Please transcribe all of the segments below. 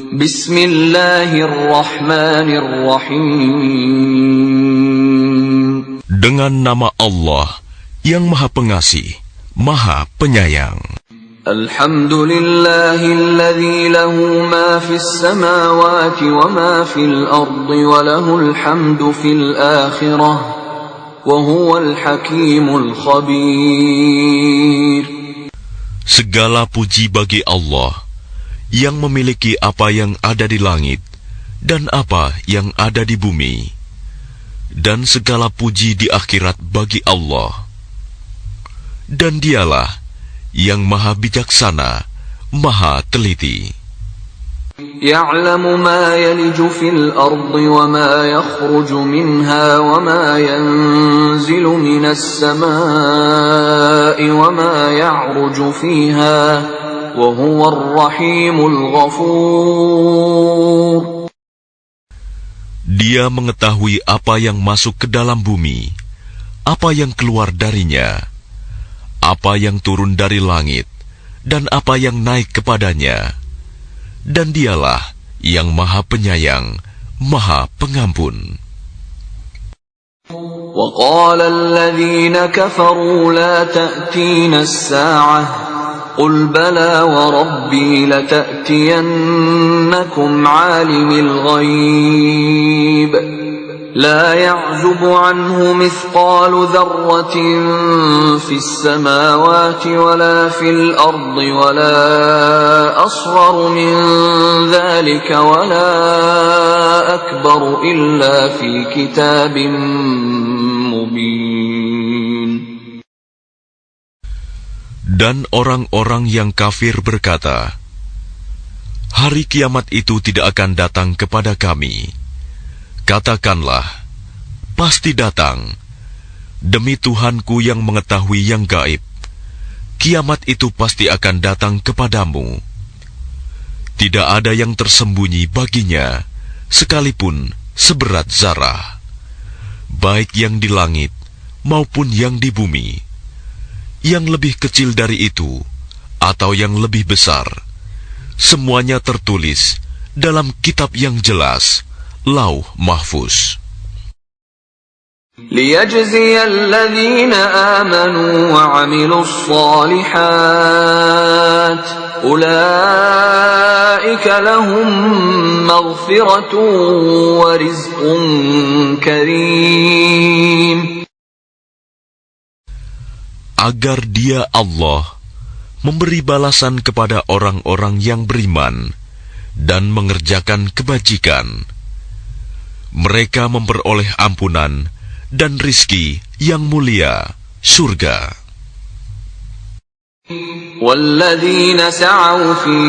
Bismillahirrahmanirrahim. Dengan nama Allah yang Maha Pengasih, Maha Penyayang. Alhamdulillahilladzi lahu ma fis samawati wa ma fil ardi wa lahul hamdu fil akhirah wa huwal hakimul khabir. Segala puji bagi Allah yang memiliki apa yang ada di langit dan apa yang ada di bumi, dan segala puji di akhirat bagi Allah. Dan Dialah yang Maha Bijaksana, Maha Teliti. Ya'lamu ma yaliju fil ardi wa ma yakhruju minha wa ma yanzilu minas samaa'i wa ma ya'ruju fiha wa huwar rahimul ghafur. Dia mengetahui apa yang masuk ke dalam bumi, apa yang keluar darinya, apa yang turun dari langit, dan apa yang naik kepadanya. Dan Dialah yang Maha Penyayang, Maha Pengampun. وَقَالَ الَّذِينَ كَفَرُوا لَا تَأْتِينَا السَّاعَةُ قُلْ بَلَى وَرَبِّي لَتَأْتِيَنَّكُمْ عَالِمِ الْغَيْبِ لَا يَعْزُبُ عَنْهُ مِثْقَالُ ذَرَّةٍ فِي السَّمَاوَاتِ وَلَا فِي الْأَرْضِ وَلَا أَصْغَرُ مِنْ ذَلِكَ وَلَا أَكْبَرُ إِلَّا فِي كِتَابٍ مُبِينٍ. Dan orang-orang yang kafir berkata, hari kiamat itu tidak akan datang kepada kami. Katakanlah, pasti datang. Demi Tuhanku yang mengetahui yang gaib, kiamat itu pasti akan datang kepadamu. Tidak ada yang tersembunyi baginya, sekalipun seberat zarah, baik yang di langit maupun yang di bumi, yang lebih kecil dari itu atau yang lebih besar. Semuanya tertulis dalam kitab yang jelas, Lauh Mahfuz. لِيَجْزِيَ الَّذِينَ آمَنُوا وَعَمِلُوا الصَّالِحَاتِ أُولَئِكَ لَهُم مَّغْفِرَةٌ وَرِزْقٌ كَرِيمٌ. Agar Dia Allah memberi balasan kepada orang-orang yang beriman dan mengerjakan kebajikan. Mereka memperoleh ampunan dan rizki yang mulia, surga. وَالَّذِينَ سَعَوْا فِي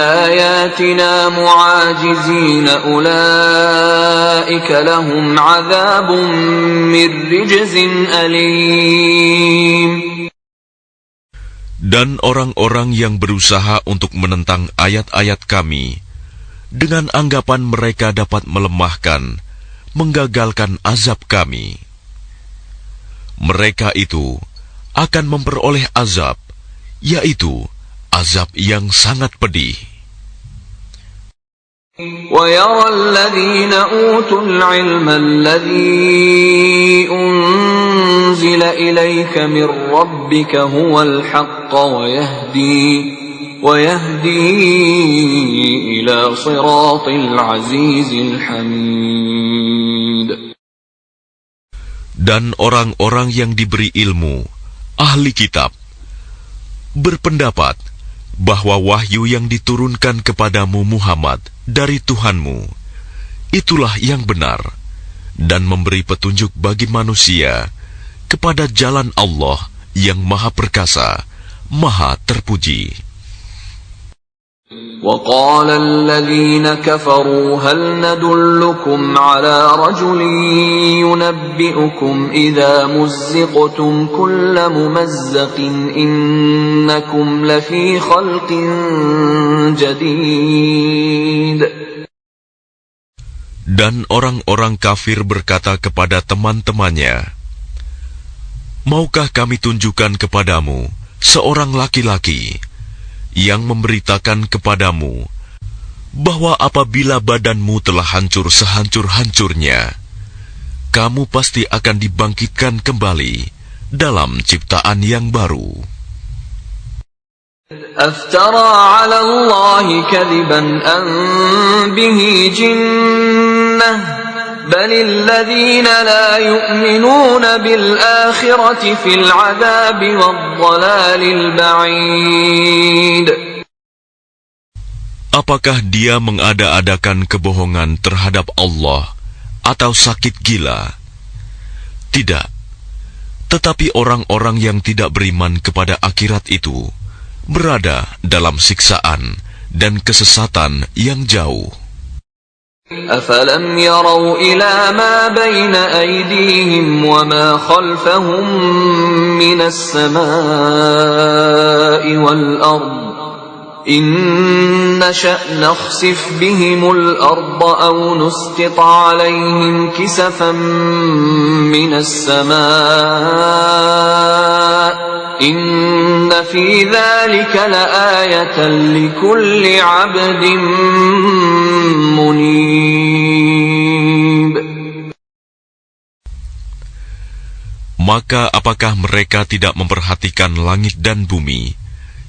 آيَاتِنَا مُعَاجِزِينَ أُولَئِكَ لَهُمْ عَذَابٌ مِّن رِّجْزٍ أَلِيمٌ. Dan orang-orang yang berusaha untuk menentang ayat-ayat kami, dengan anggapan mereka dapat melemahkan, menggagalkan azab kami, mereka itu akan memperoleh azab, yaitu azab yang sangat pedih. وَيَرَى الَّذِينَ أُوتُوا الْعِلْمَ الَّذِي أُنزِلَ إِلَيْكَ مِنْ رَبِّكَ هُوَ الْحَقَّ وَيَهْدِي إِلَى صِرَاطِ الْعَزِيزِ الْحَمِيدِ. Dan orang-orang yang diberi ilmu, ahli kitab, berpendapat bahwa wahyu yang diturunkan kepadamu Muhammad dari Tuhanmu, itulah yang benar, dan memberi petunjuk bagi manusia kepada jalan Allah yang Maha Perkasa, Maha Terpuji. وَقَالَ الَّذِينَ كَفَرُوا هَلْ نَدُلُّكُمْ عَلَى رَجُلٍ يُنَبِّئُكُمْ إِذَا مُزِّقْتُمْ كُلَّ مُمَزَّقٍ إِنَّكُمْ لَفِي خَلْقٍ جَدِيدٍ. Dan orang-orang kafir berkata kepada teman-temannya, maukah kami tunjukkan kepadamu seorang laki-laki yang memberitakan kepadamu bahwa apabila badanmu telah hancur sehancur-hancurnya, kamu pasti akan dibangkitkan kembali dalam ciptaan yang baru. أفترى على الله كذبا أم به جنة بل الذين لا يؤمنون بالآخرة في العذاب والضلال البعيد. Apakah dia mengada-adakan kebohongan terhadap Allah atau sakit gila? Tidak. Tetapi orang-orang yang tidak beriman kepada akhirat itu berada dalam siksaan dan kesesatan yang jauh. أفلم يروا إلى ما بين أيديهم وما خلفهم من السماء والأرض إن نشأ نخسف بهم الأرض أو نسقط عليهم كسفا من السماء إن في ذلك لآية لكل عبد منيب. Maka apakah mereka tidak memperhatikan langit dan bumi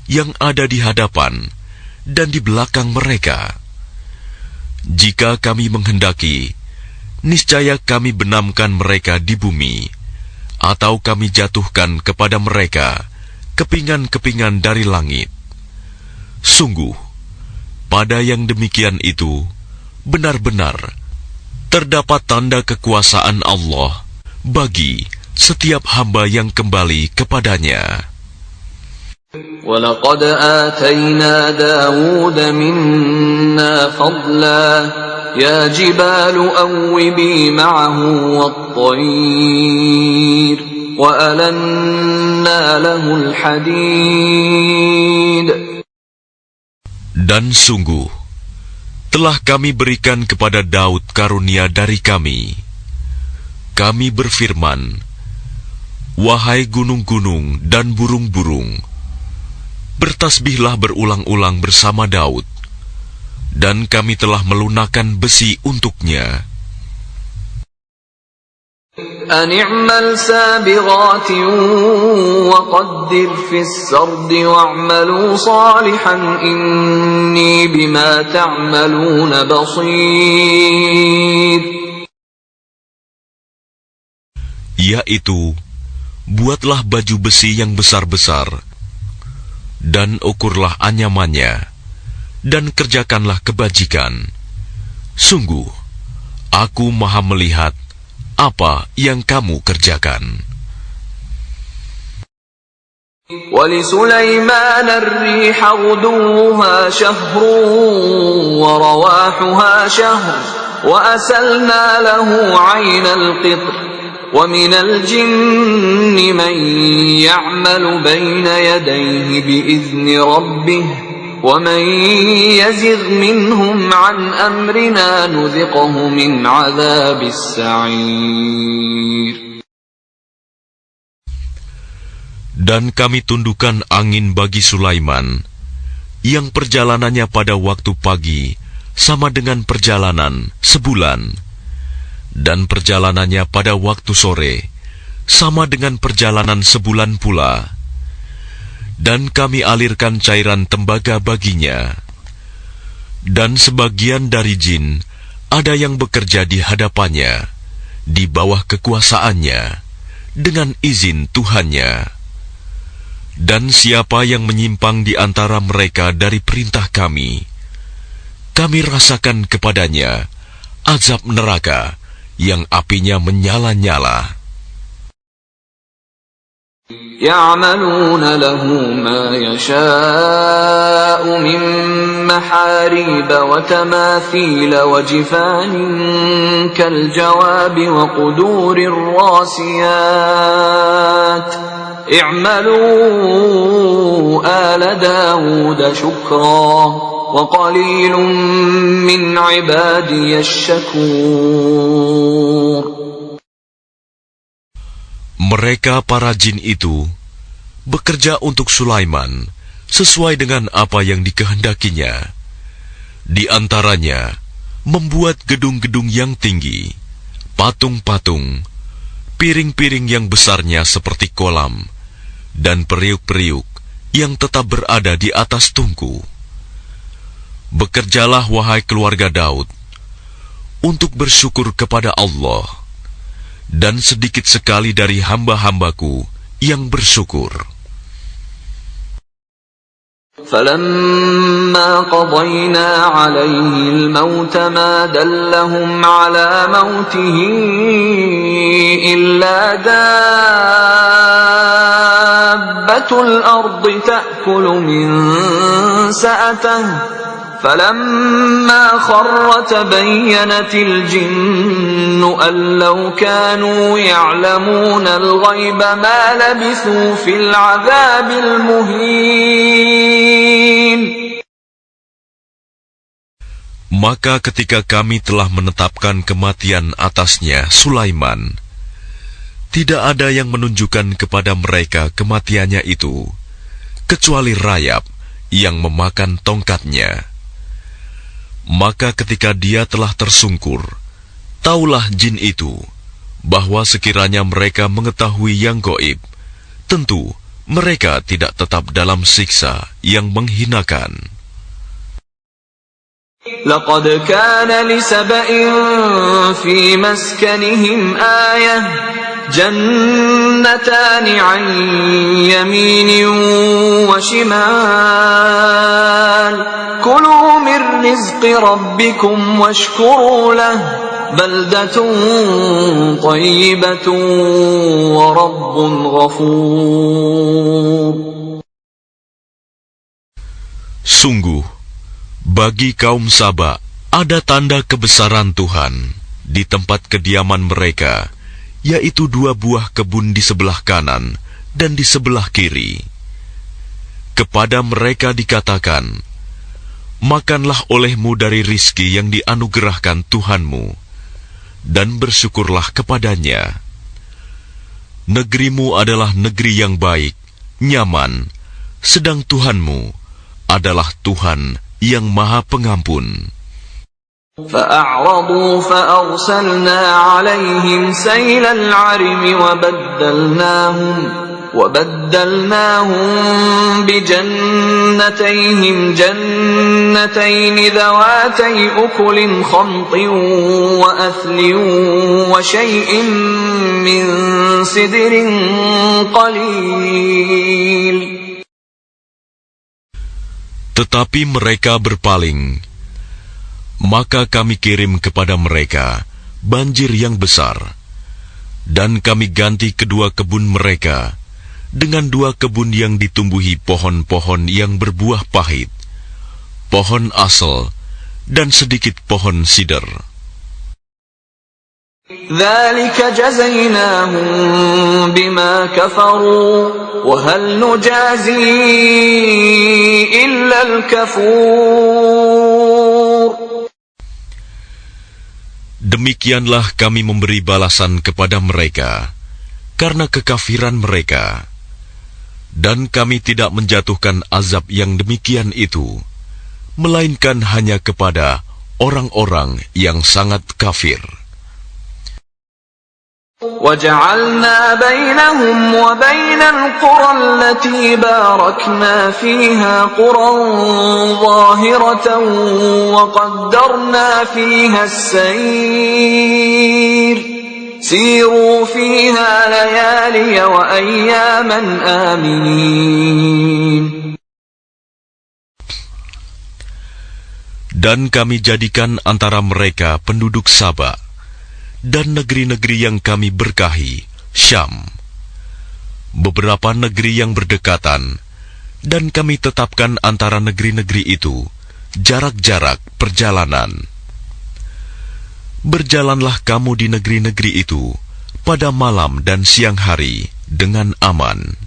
yang ada di hadapan dan di belakang mereka? Jika kami menghendaki, niscaya kami benamkan mereka di bumi, atau kami jatuhkan kepada mereka kepingan-kepingan dari langit. Sungguh, pada yang demikian itu, benar-benar terdapat tanda kekuasaan Allah bagi setiap hamba yang kembali kepadanya. وَلَقَدْ آتَيْنَا دَاوُودَ مِنَّا فَضْلًا يَا جِبَالُ أَوِّبِي مَعَهُ وَالطَّيْرَ وَأَلَنَّا لَهُ الْحَدِيدَ. Dan sungguh, telah kami berikan kepada Daud karunia dari kami. Kami berfirman, wahai gunung-gunung dan burung-burung, bertasbihlah berulang-ulang bersama Daud, dan kami telah melunakkan besi untuknya. أن اعمل سابغات وقدر في السرد واعملوا صالحا إني بما تعملون بصير. Yaitu, buatlah baju besi yang besar-besar, dan ukurlah anyamannya, dan kerjakanlah kebajikan. Sungguh, aku maha melihat apa yang kamu kerjakan. وَلِسُلَيْمَانَ الرِّيحَ غُدُوُّهَا شَهْرٌ وَرَوَاحُهَا شَهْرٌ وَأَسَلْنَا لَهُ عَيْنَ الْقِطْرِ وَمِنَ الْجِنِّ مَنْ يَعْمَلُ بَيْنَ يَدَيْهِ بِإِذْنِ رَبِّهِ وَمَنْ يَزِغْ مِنْهُمْ عَنْ أَمْرِنَا نُذِقْهُ مِنْ عَذَابِ السَّعِيرِ. Dan kami tundukkan angin bagi Sulaiman, yang perjalanannya pada waktu pagi sama dengan perjalanan sebulan, dan perjalanannya pada waktu sore sama dengan perjalanan sebulan pula. Dan kami alirkan cairan tembaga baginya. Dan sebagian dari jin ada yang bekerja di hadapannya, di bawah kekuasaannya, dengan izin Tuhannya. Dan siapa yang menyimpang di antara mereka dari perintah kami, kami rasakan kepadanya azab neraka yang apinya menyala-nyala. يَعْمَلُونَ لَهُ مَا يَشَاءُ مِن مَّحَارِيبَ وَتَمَاثِيلَ وَجِفَانٍ كَالْجَوَابِ وَقُدُورٍ رَّاسِيَاتٍ اعْمَلُوا آلَ دَاوُودَ شُكْرًا وَقَلِيلٌ مِّنْ عِبَادِيَ الشَّكُورُ. Mereka para jin itu bekerja untuk Sulaiman sesuai dengan apa yang dikehendakinya. Di antaranya, membuat gedung-gedung yang tinggi, patung-patung, piring-piring yang besarnya seperti kolam, dan periuk-periuk yang tetap berada di atas tungku. Bekerjalah, wahai keluarga Daud, untuk bersyukur kepada Allah, dan sedikit sekali dari hamba-hambaku yang bersyukur. فَلَمَّا قَضَيْنَا عَلَيْهِ الْمَوْتَ مَا دَلَّهُمْ عَلَى مَوْتِهِ إِلَّا دَابَّةُ الْأَرْضِ تَأْكُلُ مِنْ سَأَتَهُ فَلَمَّا خَرَّ تَبَيَّنَتِ الْجِنُّ أَنْ لَوْ كَانُوا يَعْلَمُونَ الْغَيْبَ مَا لَبِثُوا فِي الْعَذَابِ الْمُهِينِ. Maka ketika kami telah menetapkan kematian atasnya Sulaiman, tidak ada yang menunjukkan kepada mereka kematiannya itu, kecuali rayap yang memakan tongkatnya. Maka ketika dia telah tersungkur, taulah jin itu bahwa sekiranya mereka mengetahui yang gaib, tentu mereka tidak tetap dalam siksa yang menghinakan. لَقَدْ كَانَ لِسَبَإٍ فِي مَسْكَنِهِمْ آيَةٌ جَنَّتَانِ عَنْ يَمِينٍ وَشِمَالٍ كُلُوا مِنْ رِزْقِ رَبِّكُمْ وَاشْكُرُوا لَهُ بَلْدَةٌ طَيِّبَةٌ وَرَبٌّ غَفُورٌ. Sungguh, bagi kaum Saba ada tanda kebesaran Tuhan di tempat kediaman mereka, yaitu 2 buah kebun di sebelah kanan dan di sebelah kiri. Kepada mereka dikatakan, makanlah olehmu dari rizki yang dianugerahkan Tuhanmu, dan bersyukurlah kepadanya. Negerimu adalah negeri yang baik, nyaman, sedang Tuhanmu adalah Tuhan yang Maha Pengampun. فَأَعْرَضُوا فَأَرْسَلْنَا عَلَيْهِمْ سَيْلَ الْعَرِمِ وَبَدَّلْنَاهُمْ بِجَنَّتَيْهِمْ جَنَّتَيْنِ ذَوَاتَيْ أُكُلٍ خَمْطٍ وَأَثْلٍ وَشَيْءٍ مِّن سِدْرٍ قَلِيلٍ. Tetapi mereka berpaling, maka kami kirim kepada mereka banjir yang besar, dan kami ganti kedua kebun mereka dengan 2 kebun yang ditumbuhi pohon-pohon yang berbuah pahit, pohon asel, dan sedikit pohon sider. ذَلِكَ جَزَيْنَاهُمْ بِمَا كَفَرُوا وَهَلْ نُجَازِي إِلَّا الْكَفُورَ. Demikianlah kami memberi balasan kepada mereka karena kekafiran mereka, dan kami tidak menjatuhkan azab yang demikian itu, melainkan hanya kepada orang-orang yang sangat kafir. وَجَعَلْنَا بَيْنَهُمْ وَبَيْنَ الْقُرَى الَّتِي بَارَكْنَا فِيهَا قُرًى ظَاهِرَةً وَقَدَّرْنَا فِيهَا السَّيْرَ سِيرُوا فِيهَا لَيَالِيَ وَأَيَّامًا آمِنِينَ. Dan kami jadikan antara mereka penduduk Saba dan negeri-negeri yang kami berkahi, Syam, beberapa negeri yang berdekatan, dan kami tetapkan antara negeri-negeri itu jarak-jarak perjalanan. Berjalanlah kamu di negeri-negeri itu pada malam dan siang hari dengan aman.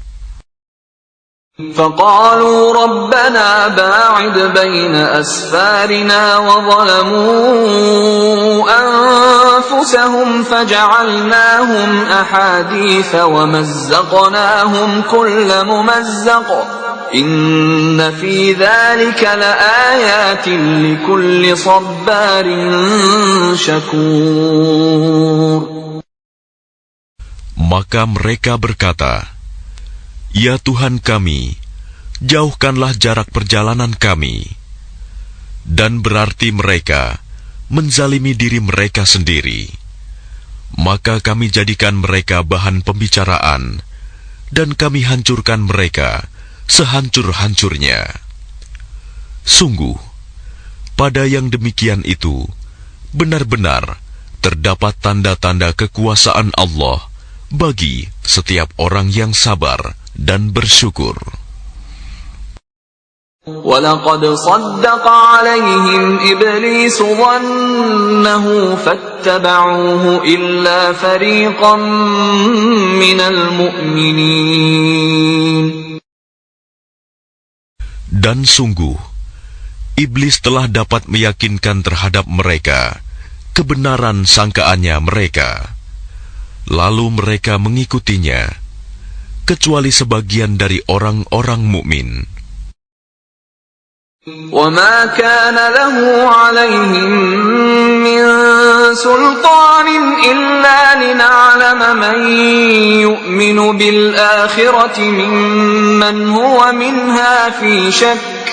فَقَالُوا رَبَّنَا بَاعِدْ بَيْنَ أَسْفَارِنَا وَظَلَمُوا أَنفُسَهُمْ فَجَعَلْنَاهُمْ أَحَادِيثَ وَمَزَّقْنَاهُمْ كُلَّ مُمَزَّقٍ إن في ذلك لآيات لكل صبار شكور. Maka mereka berkata, "Ya Tuhan kami, jauhkanlah jarak perjalanan kami." Dan berarti mereka menzalimi diri mereka sendiri. Maka kami jadikan mereka bahan pembicaraan, dan kami hancurkan mereka sehancur-hancurnya. Sungguh, pada yang demikian itu, benar-benar terdapat tanda-tanda kekuasaan Allah bagi setiap orang yang sabar dan bersyukur. وَلَقَدْ صَدَّقَ عَلَيْهِمْ إِبْلِيسُ ظَنَّهُ فَاتَّبَعُوهُ إِلَّا فَرِيقًا مِّنَ الْمُؤْمِنِينَ. Dan sungguh, iblis telah dapat meyakinkan terhadap mereka kebenaran sangkaannya mereka. Lalu mereka mengikutinya, kecuali sebagian dari orang-orang mukmin. وَمَا كَانَ لَهُ عَلَيْهِمْ مِنْ سُلْطَانٍ إِلَّا لِنَعْلَمَ مَنْ يُؤْمِنُ بِالْآخِرَةِ مِمَّنْ هُوَ مِنْهَا فِي شَكٍّ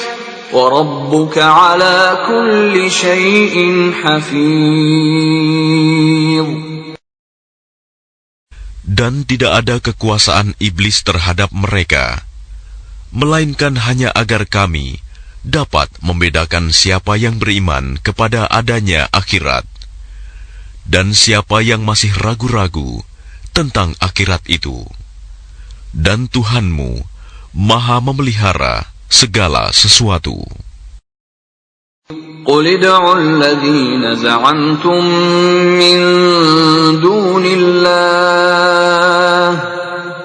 وَرَبُّكَ عَلَى كُلِّ شَيْءٍ حَفِيظٌ. Dan tidak ada kekuasaan iblis terhadap mereka, melainkan hanya agar kami dapat membedakan siapa yang beriman kepada adanya akhirat, dan siapa yang masih ragu-ragu tentang akhirat itu. Dan Tuhanmu Maha memelihara segala sesuatu. قُلِ ادْعُوا الَّذِينَ زَعَمْتُم مِّن دُونِ اللَّهِ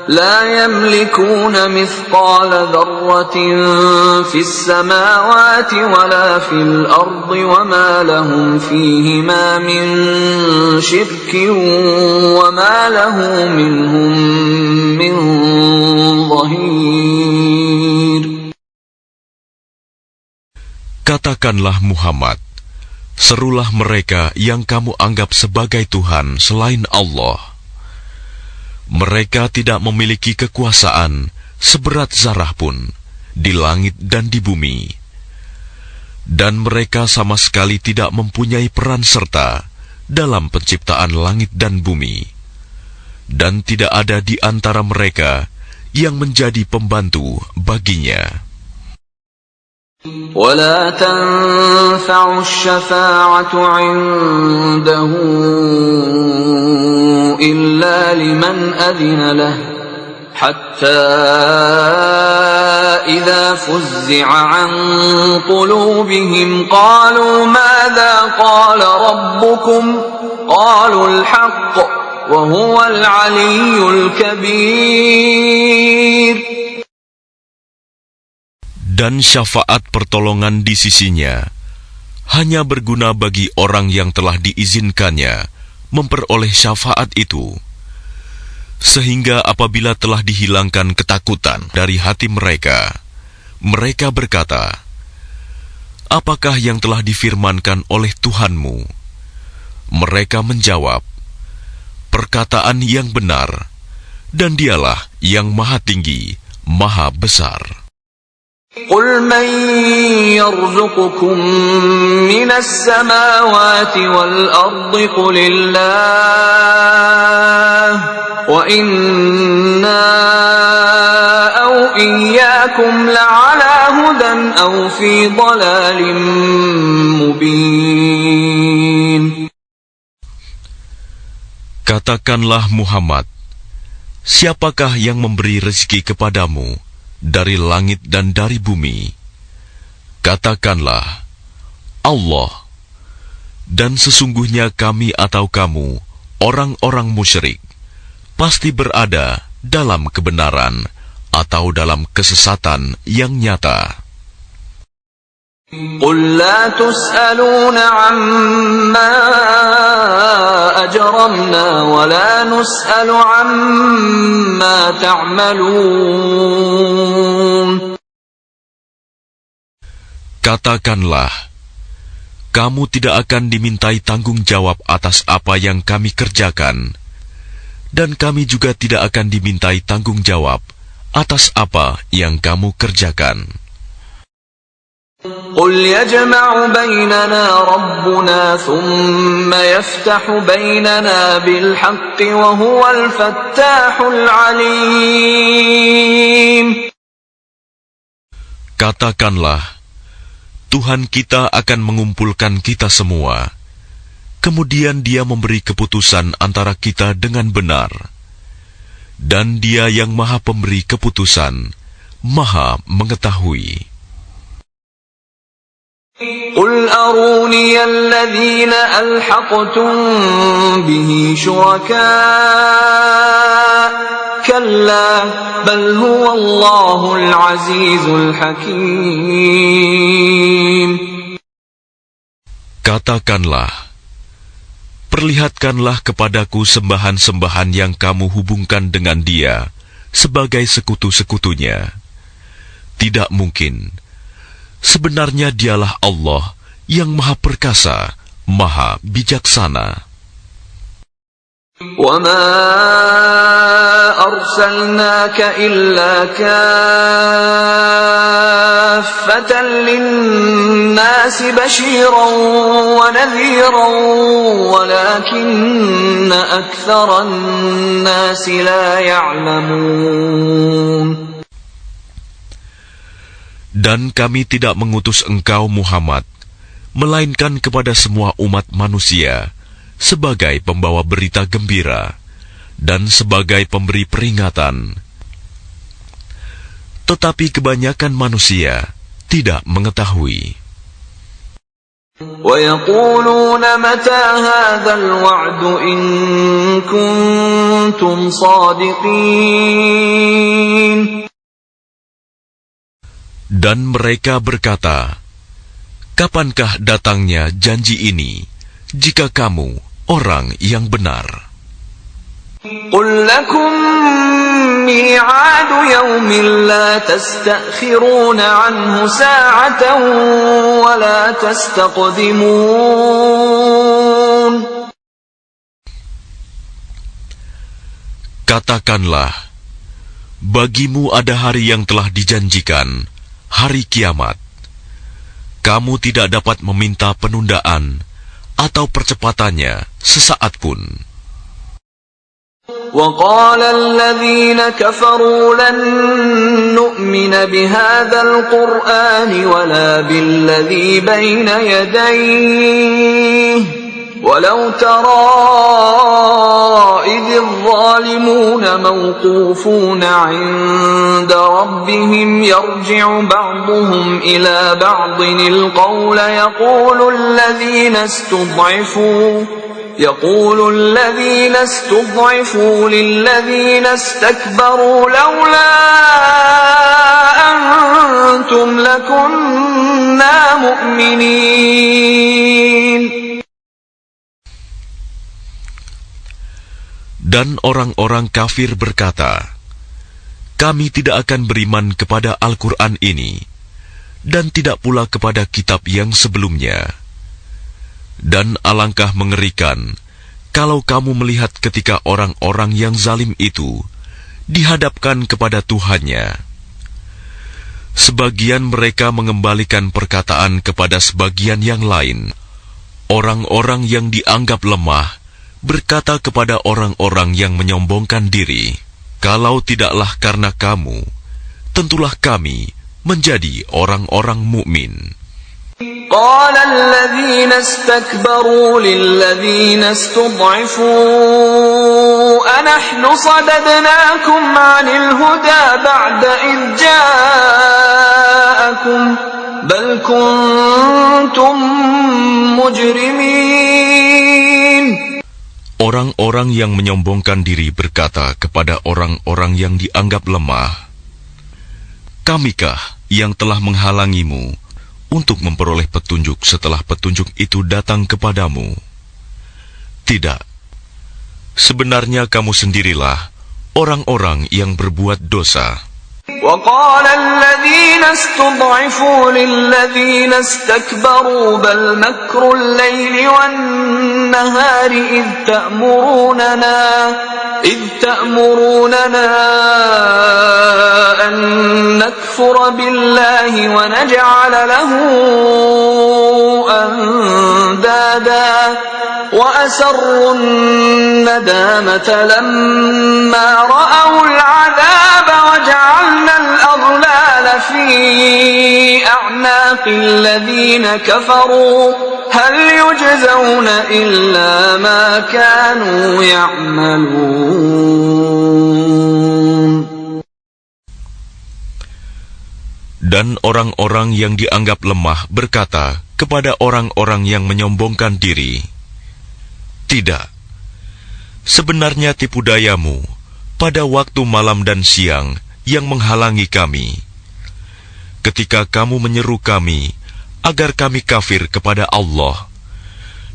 لَا يَمْلِكُونَ مِثْقَالَ ذَرَّةٍ فِي السَّمَاوَاتِ وَلَا فِي الْأَرْضِ وَمَا لَهُمْ فِيهِمَا مِنْ شِرْكٍ وَمَا لَهُ مِنْهُمْ مِنْ ظَهِيرٍ. Katakanlah Muhammad, serulah mereka yang kamu anggap sebagai Tuhan selain Allah. Mereka tidak memiliki kekuasaan seberat zarah pun di langit dan di bumi. Dan mereka sama sekali tidak mempunyai peran serta dalam penciptaan langit dan bumi. Dan tidak ada di antara mereka yang menjadi pembantu baginya. وَلَا تَنفَعُ الشَّفَاعَةُ عِندَهُ إِلَّا لِمَنْ أَذِنَ لَهُ حَتَّى إِذَا فُزِّعَ عَنْ قُلُوبِهِمْ قَالُوا مَاذَا قَالَ رَبُّكُمْ قَالُوا الْحَقَّ وَهُوَ الْعَلِيُّ الْكَبِيرُ. Dan syafaat pertolongan di sisinya hanya berguna bagi orang yang telah diizinkannya memperoleh syafaat itu, sehingga apabila telah dihilangkan ketakutan dari hati mereka, mereka berkata, "Apakah yang telah difirmankan oleh Tuhanmu?" Mereka menjawab, "Perkataan yang benar, dan Dialah yang Maha Tinggi, Maha Besar." قُلْ مَنْ يَرْزُقُكُمْ مِنَ السَّمَاوَاتِ وَالْأَرْضِ قُلِ اللَّهُ وَإِنَّا أَوْ إِيَّاكُمْ لَعَلَى هُدًى أَوْ فِي ضَلَالٍ مُبِينٍ. Katakanlah Muhammad, siapakah yang memberi rezeki kepadamu dari langit dan dari bumi? Katakanlah, Allah. Dan sesungguhnya kami atau kamu, orang-orang musyrik, pasti berada dalam kebenaran atau dalam kesesatan yang nyata. قُلْ لَا تُسْأَلُونَ عَمَّا أَجْرَمْنَا وَلَا نُسْأَلُ عَمَّا تَعْمَلُونَ. Katakanlah, kamu tidak akan dimintai tanggung jawab atas apa yang kami kerjakan, dan kami juga tidak akan dimintai tanggung jawab atas apa yang kamu kerjakan. قل يجمع بيننا ربنا ثم يفتح بيننا بالحق وهو الفتاح العليم. Katakanlah, Tuhan kita akan mengumpulkan kita semua. Kemudian Dia memberi keputusan antara kita dengan benar. Dan Dia yang Maha Pemberi keputusan, Maha Mengetahui. قل أروني الذين ألحقتم به شركاء كلا بل هو الله العزيز الحكيم. Katakanlah, perlihatkanlah kepadaku sembahan-sembahan yang kamu hubungkan dengan Dia sebagai sekutu-sekutunya. Tidak mungkin. Sebenarnya Dialah Allah yang Maha Perkasa, Maha Bijaksana. وَمَا أَرْسَلْنَاكَ إِلَّا كَافَّةً لِلنَّاسِ بَشِيرًا وَنَذِيرًا وَلَكِنَّ أَكْثَرَ النَّاسِ لَا يَعْلَمُونَ. Dan kami tidak mengutus engkau Muhammad, melainkan kepada semua umat manusia, sebagai pembawa berita gembira, dan sebagai pemberi peringatan. Tetapi kebanyakan manusia tidak mengetahui. وَيَقُولُونَ مَتَى هَذَا الْوَعْدُ إِن كُنتُمْ صَادِقِينَ. Dan mereka berkata, kapankah datangnya janji ini, jika kamu orang yang benar? قُلْ لَكُمْ مِيعَادُ يَوْمٍ لَا تَسْتَأْخِرُونَ عَنْهُ سَاعَةً وَلَا تَسْتَقْدِمُونَ. Katakanlah, bagimu ada hari yang telah dijanjikan, hari kiamat. Kamu tidak dapat meminta penundaan atau percepatannya sesaat pun. وَقَالَ الَّذِينَ كَفَرُوا لَن نُّؤْمِنَ بِهَذَا الْقُرْآنِ وَلَا بِالَّذِي بَيْنَ يَدَيْهِ وَلَوْ تَرَىٰ إِذِ الظَّالِمُونَ مَوْقُوفُونَ عِندَ رَبِّهِمْ يَرْجِعُ بَعْضُهُمْ إِلَىٰ بَعْضٍ الْقَوْلَ يقول الذين استضعفوا للذين استكبروا لولا أنتم لكنا مؤمنين. Dan orang-orang kafir berkata, kami tidak akan beriman kepada Al-Quran ini, dan tidak pula kepada kitab yang sebelumnya. Dan alangkah mengerikan kalau kamu melihat ketika orang-orang yang zalim itu dihadapkan kepada Tuhannya. Sebagian mereka mengembalikan perkataan kepada sebagian yang lain. Orang-orang yang dianggap lemah berkata kepada orang-orang yang menyombongkan diri, kalau tidaklah karena kamu, tentulah kami menjadi orang-orang mukmin. قال الذين استكبروا للذين استضعفوا أنحن صددناكم عن الهدى بعد إذ جاءكم بل كنتم مجرمين. Orang-orang yang menyombongkan diri berkata kepada orang-orang yang dianggap lemah, kamikah yang telah menghalangimu untuk memperoleh petunjuk setelah petunjuk itu datang kepadamu? Tidak. Sebenarnya kamu sendirilah orang-orang yang berbuat dosa. وقال الذين استضعفوا للذين استكبروا بل مكر الليل والنهار إذ تأمروننا أن نكفر بالله ونجعل له أندادا وأسروا الندامة لما رأوا العذاب وجعلنا الأغلال في أعناق الذين كفروا هل يجزون إلا ما كانوا يعملون. Dan orang-orang yang dianggap lemah berkata kepada orang-orang yang menyombongkan diri, "Tidak, sebenarnya tipu dayamu pada waktu malam dan siang yang menghalangi kami. Ketika kamu menyeru kami agar kami kafir kepada Allah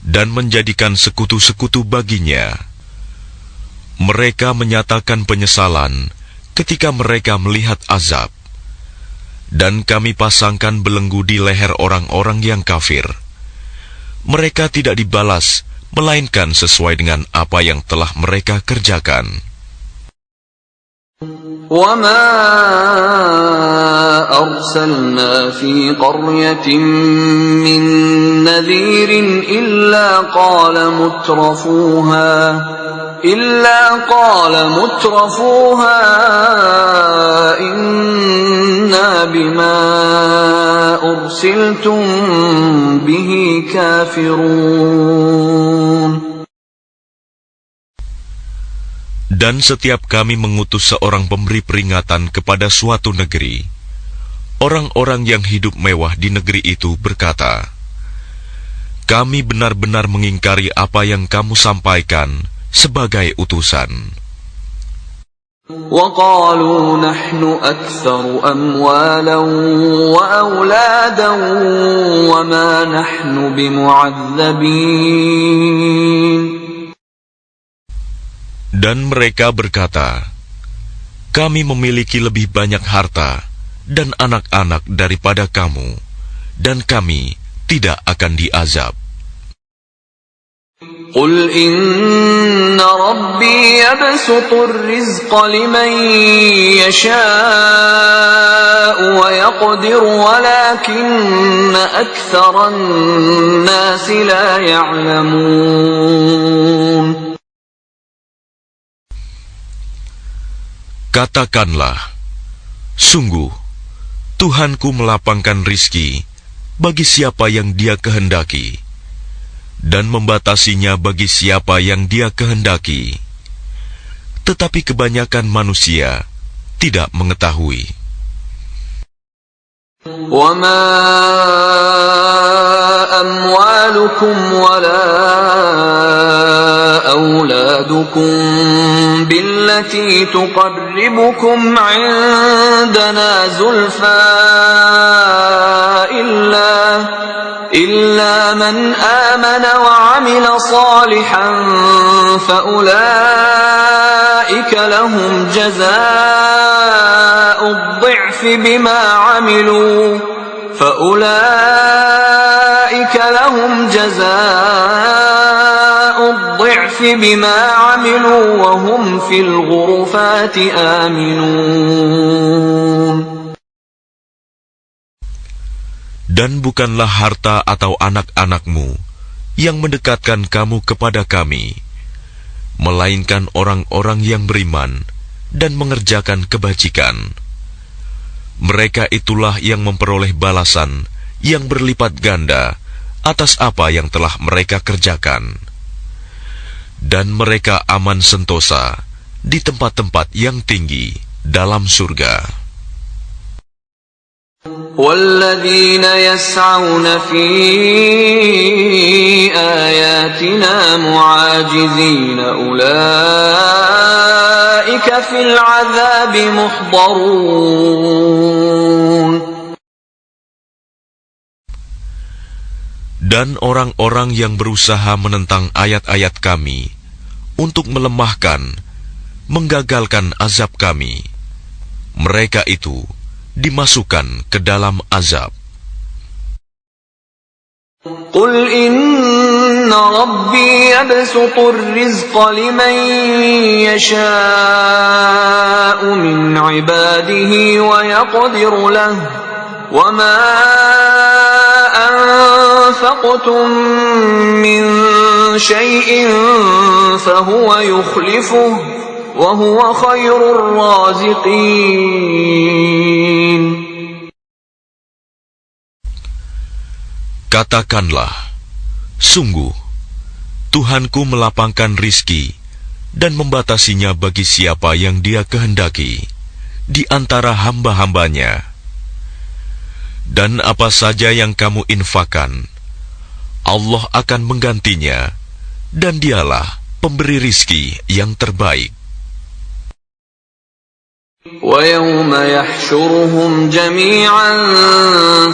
dan menjadikan sekutu-sekutu baginya, mereka menyatakan penyesalan ketika mereka melihat azab. Dan kami pasangkan belenggu di leher orang-orang yang kafir. Mereka tidak dibalas, melainkan sesuai dengan apa yang telah mereka kerjakan." وَمَا أَرْسَلْنَا فِي قَرْيَةٍ مِّن نَّذِيرٍ إِلَّا قَالَ مُتْرَفُوهَا إِنَّا بِمَا أُرْسِلْتُم بِهِ كَافِرُونَ. Dan setiap kami mengutus seorang pemberi peringatan kepada suatu negeri, orang-orang yang hidup mewah di negeri itu berkata, "Kami benar-benar mengingkari apa yang kamu sampaikan sebagai utusan." وَقَالُوا نَحْنُ أَكْثَرُ أَمْوَالًا وَأَوْلَادًا وَمَا نَحْنُ بِمُعَذَّبِينَ. Dan mereka berkata, "Kami memiliki lebih banyak harta dan anak-anak daripada kamu, dan kami tidak akan diazab." قُلْ إِنَّ رَبِّي يَبْسُطُ الرِّزْقَ لِمَن يَشَاءُ وَيَقْدِرُ وَلَكِنَّ أَكْثَرَ النَّاسِ لَا يَعْلَمُونَ. Katakanlah, "Sungguh, Tuhanku melapangkan rizki bagi siapa yang Dia kehendaki, dan membatasinya bagi siapa yang Dia kehendaki. Tetapi kebanyakan manusia tidak mengetahui." وَمَا أَمْوَالُكُمْ وَلَا أَوْلَادُكُمْ بِالَّتِي تُقَرِّبُكُمْ عِندَنَا زُلْفَىٰ إِلَّا مَنْ آمَنَ وَعَمِلَ صَالِحًا فَأُولَٰئِكَ لَهُمْ جَزَاءُ الضِّعْفِ بِمَا عَمِلُوا وَهُمْ فِي الْغُرُفَاتِ آمِنُونَ. Dan bukanlah harta atau anak-anakmu yang mendekatkan kamu kepada kami, melainkan orang-orang yang beriman dan mengerjakan kebajikan. Mereka itulah yang memperoleh balasan yang berlipat ganda atas apa yang telah mereka kerjakan. Dan mereka aman sentosa di tempat-tempat yang tinggi dalam surga. وَالَّذِينَ يَسْعَوْنَ فِي آيَاتِنَا مُعَاجِزِينَ أُولَئِكَ فِي الْعَذَابِ مُحْضَرُونَ. Dan orang-orang yang berusaha menentang ayat-ayat kami untuk melemahkan, menggagalkan azab kami, mereka itu dimasukkan ke dalam azab. قل إن ربي يبسط الرزق لمن يشاء من عباده ويقدر له وما أنفقتم من شيء فهو يخلفه وهو خير الرازقين. Katakanlah, sungguh, Tuhanku melapangkan rizki dan membatasinya bagi siapa yang Dia kehendaki di antara hamba-hambanya. Dan apa saja yang kamu infakkan, Allah akan menggantinya, dan Dialah pemberi rizki yang terbaik. وَيَوْمَ يَحْشُرُهُمْ جَمِيعًا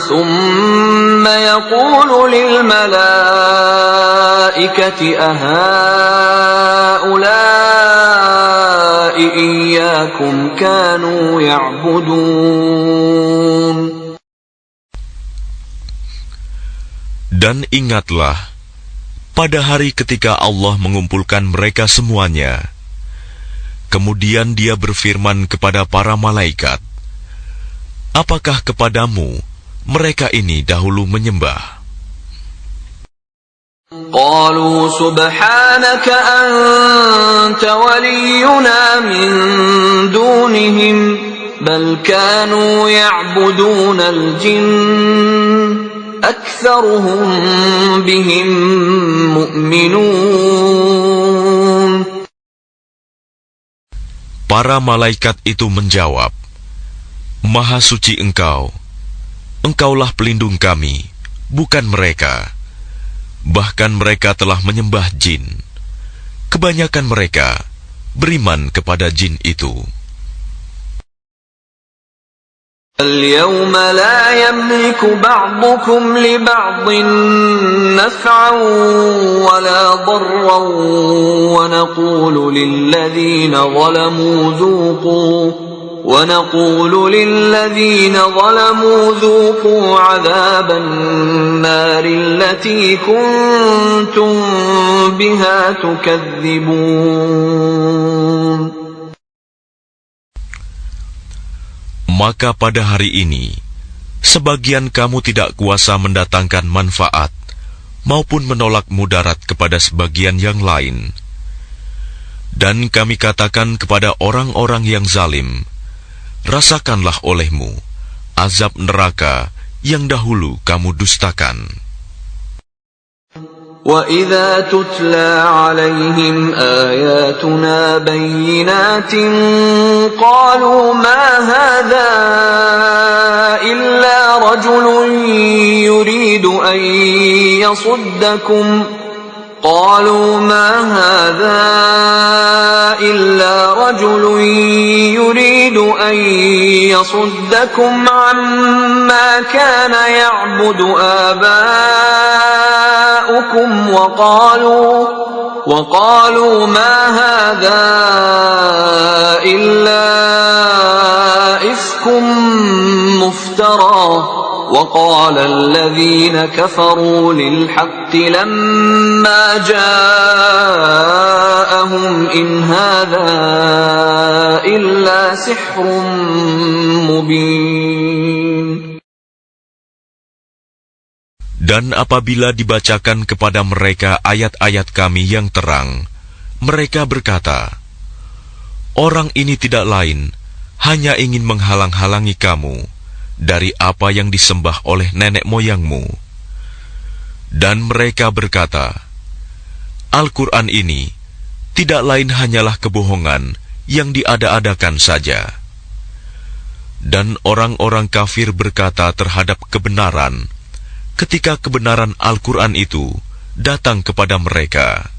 ثُمَّ يَقُولُ لِلْمَلَائِكَةِ أَهَؤُلَاءِ إِيَّاكُمْ كَانُوا يَعْبُدُونَ. Dan ingatlah, pada hari ketika Allah mengumpulkan mereka semuanya, kemudian Dia berfirman kepada para malaikat, apakah kepadamu mereka ini dahulu menyembah? قَالُوا سُبْحَانَكَ أَنْتَ وَلِيُّنَا مِنْ دُونِهِمْ بَلْ كَانُوا يَعْبُدُونَ الْجِنَّ أَكْثَرُهُمْ بِهِمْ مُؤْمِنُونَ. Para malaikat itu menjawab, Maha suci Engkau, Engkaulah pelindung kami, bukan mereka. Bahkan mereka telah menyembah jin. Kebanyakan mereka beriman kepada jin itu. اليوم لا يملك بعضكم لبعض نفعا ولا ضرا ونقول للذين ظلموا ذوقوا عذاب النار التي كنتم بها تكذبون. Maka pada hari ini, sebagian kamu tidak kuasa mendatangkan manfaat, maupun menolak mudarat kepada sebagian yang lain. Dan kami katakan kepada orang-orang yang zalim, rasakanlah olehmu azab neraka yang dahulu kamu dustakan. وَإِذَا تُتْلَى عَلَيْهِمْ آيَاتُنَا بَيِّنَاتٍ قَالُوا مَا هَذَا إِلَّا رَجُلٌ يُرِيدُ أَن يَصُدَّكُمْ عَمَّا كَانَ يَعْبُدُ آبَاؤُكُمْ وَقَالُوا مَا هَذَا إِلَّا إِفْكٌ مُفْتَرًى وَقَالَ الَّذِينَ كَفَرُوا لِلْحَقِّ لَمَّا جَاءَهُمْ إِنْ هَذَا إِلَّا سِحْرٌ مُبِينٌ. Dan apabila dibacakan kepada mereka ayat-ayat kami yang terang, mereka berkata, orang ini tidak lain, hanya ingin menghalang-halangi kamu dari apa yang disembah oleh nenek moyangmu. Dan mereka berkata, Al-Quran ini tidak lain hanyalah kebohongan yang diada-adakan saja. Dan orang-orang kafir berkata terhadap kebenaran, ketika kebenaran Al-Quran itu datang kepada mereka,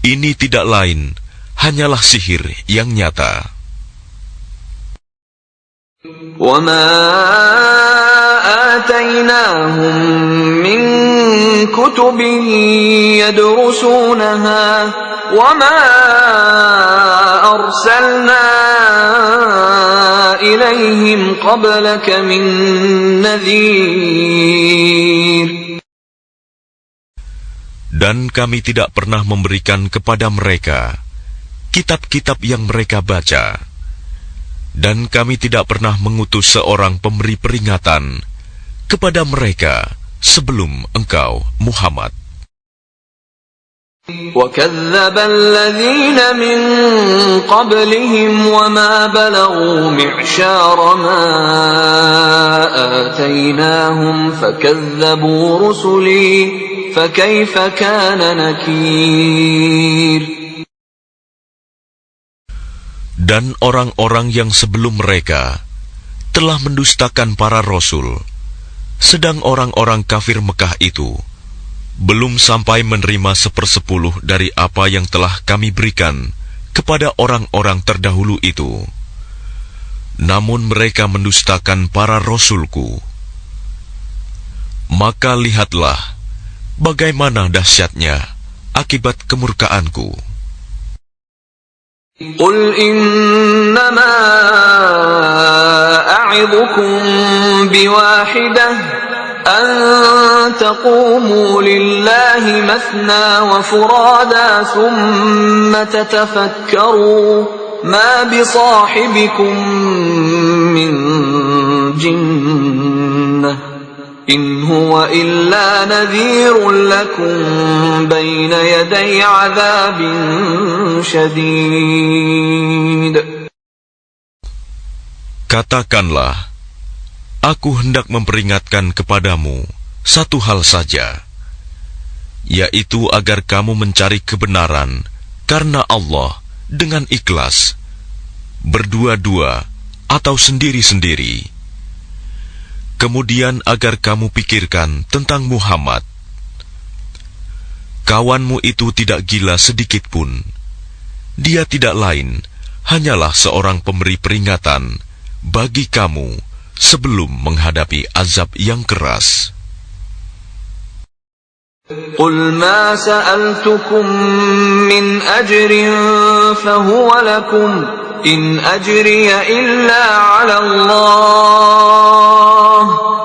ini tidak lain hanyalah sihir yang nyata. وَمَا آتَيْنَاهُمْ مِنْ كتب يدرسونها وما أرسلنا إليهم قبلك من نذير. Dan kami tidak pernah memberikan kepada mereka kitab-kitab yang mereka baca. Dan kami tidak pernah mengutus seorang pemberi peringatan kepada mereka sebelum engkau, Muhammad. وَكَذَّبَ الَّذِينَ مِن قَبْلِهِمْ وَمَا بَلَغُوا مِعْشَارَ مَا آتَيْنَاهُمْ فَكَذَّبُوا رُسُلِي فَكَيْفَ كَانَ نَكِيرِ. Dan orang-orang yang sebelum mereka telah mendustakan para rasul, sedang orang-orang kafir Mekah itu belum sampai menerima 1/10 dari apa yang telah kami berikan kepada orang-orang terdahulu itu. Namun mereka mendustakan para rasulku. Maka lihatlah bagaimana dahsyatnya akibat kemurkaanku. قُلْ إِنَّمَا أَعِظُكُمْ بِوَاحِدَةٍ أَن تَقُومُوا لِلَّهِ مَثْنَى وَفُرَادَى ثُمَّ تَتَفَكَّرُوا مَا بِصَاحِبِكُم مِّن جِنَّةٍ إِنْ هُوَ إِلَّا نَذِيرٌ لَكُمْ بَيْنَ يَدَيْ عَذَابٍ شَدِيدٍ. Katakanlah, aku hendak memperingatkan kepadamu satu hal saja, yaitu agar kamu mencari kebenaran karena Allah dengan ikhlas, berdua-dua atau sendiri-sendiri. Kemudian agar kamu pikirkan tentang Muhammad. Kawanmu itu tidak gila sedikit pun. Dia tidak lain, hanyalah seorang pemberi peringatan bagi kamu sebelum menghadapi azab yang keras. قُلْ مَا سَأَلْتُكُم مِّنْ أَجْرٍ فَهُوَ لَكُمْ إِنْ أَجْرِيَ إِلَّا عَلَى اللَّهِ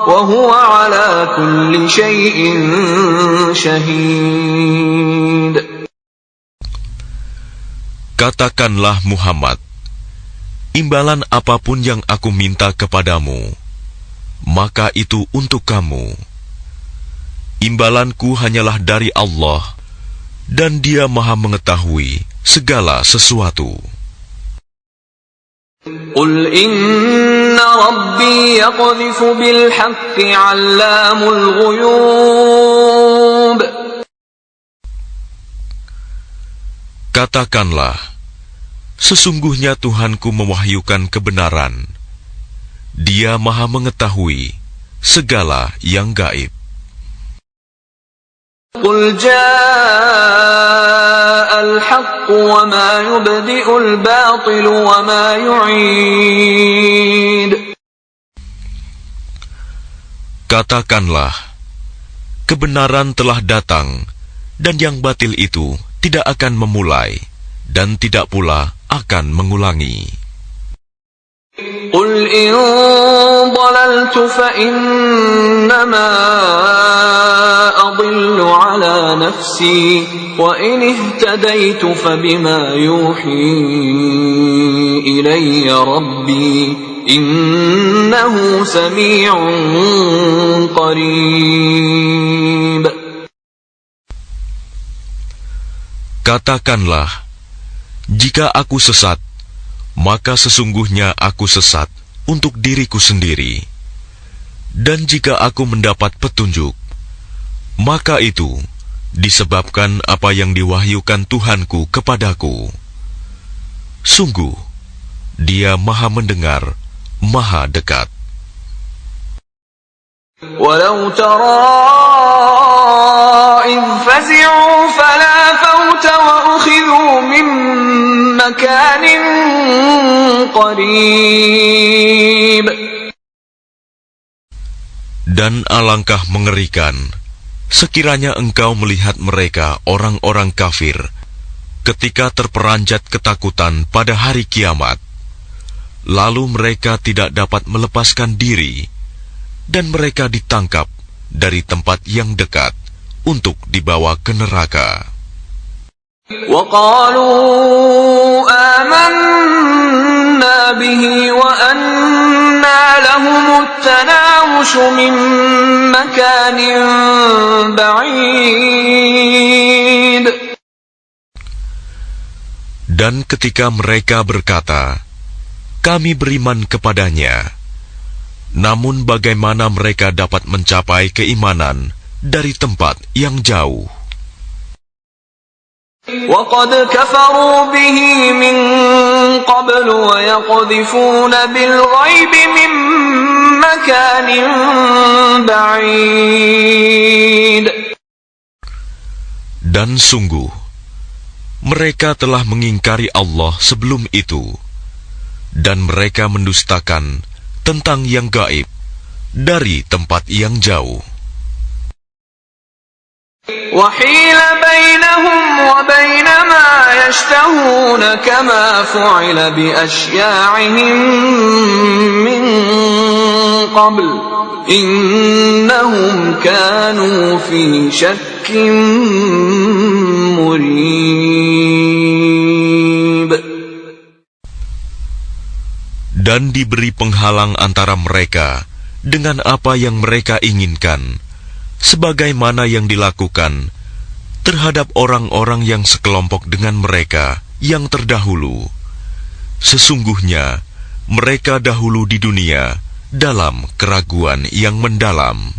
وَهُوَ عَلَى كُلِّ شَيْءٍ شَهِيدٌ. Katakanlah Muhammad, imbalan apapun yang aku minta kepadamu, maka itu untuk kamu. Imbalanku hanyalah dari Allah, dan Dia Maha mengetahui segala sesuatu. قُلْ إِنَّ رَبِّي يَقْذِفُ بِالْحَقِّ عَلَّامُ الْغُيُوبِ. Katakanlah, sesungguhnya Tuhanku mewahyukan kebenaran. Dia Maha mengetahui segala yang gaib. قُلْ جَاءَ الْحَقُّ وَمَا يُبْدِئُ الْبَاطِلُ وَمَا يُعِيدُ. Katakanlah, kebenaran telah datang, dan yang batil itu tidak akan memulai, dan tidak pula akan mengulangi. قُلْ إِن ضَلَلْتُ فَإِنَّمَا أَضِلُّ عَلَى نَفْسِي وَإِنِ اهْتَدَيْتُ فَبِمَا يُوحِي إِلَيَّ رَبِّي إِنَّهُ سَمِيعٌ قَرِيبٌ. Katakanlah, jika aku sesat, maka sesungguhnya aku sesat untuk diriku sendiri. Dan jika aku mendapat petunjuk, maka itu disebabkan apa yang diwahyukan Tuhanku kepadaku. Sungguh, Dia Maha mendengar, Maha dekat. وَلَوْ تَرَى إِذْ فَزِعُوا فَلَا فَوْتَ وَأُخِذُوا مِنْ مَكَانٍ قَرِيبٍ. Dan alangkah mengerikan Sekiranya engkau melihat mereka orang-orang kafir ketika terperanjat ketakutan pada hari kiamat, lalu mereka tidak dapat melepaskan diri, dan mereka ditangkap dari tempat yang dekat untuk dibawa ke neraka. وَقَالُوا آمَنَّا بِهِ وَأَنَّى لَهُمُ التَّنَاوُشُ مِنْ مَكَانٍ بَعِيدٍ. Dan ketika mereka berkata, kami beriman kepadanya, namun bagaimana mereka dapat mencapai keimanan dari tempat yang jauh? وَقَدْ كَفَرُوا بِهِ مِنْ قَبْلُ وَيَقْذِفُونَ بِالْغَيْبِ مِنْ مَكَانٍ بَعِيدٍ. Dan sungguh, mereka telah mengingkari Allah sebelum itu, dan mereka mendustakan tentang yang gaib dari tempat yang jauh. وَحِيلَ بَيْنَهُمْ وَبَيْنَ مَا يَشْتَهُونَ كَمَا فُعِلَ بِأَشْيَاعِهِمْ مِنْ قَبْلُ إِنَّهُمْ كَانُوا فِي شَكٍّ مُرِيبٍ. Dan diberi penghalang antara mereka dengan apa yang mereka inginkan, sebagaimana yang dilakukan terhadap orang-orang yang sekelompok dengan mereka yang terdahulu. Sesungguhnya mereka dahulu di dunia dalam keraguan yang mendalam.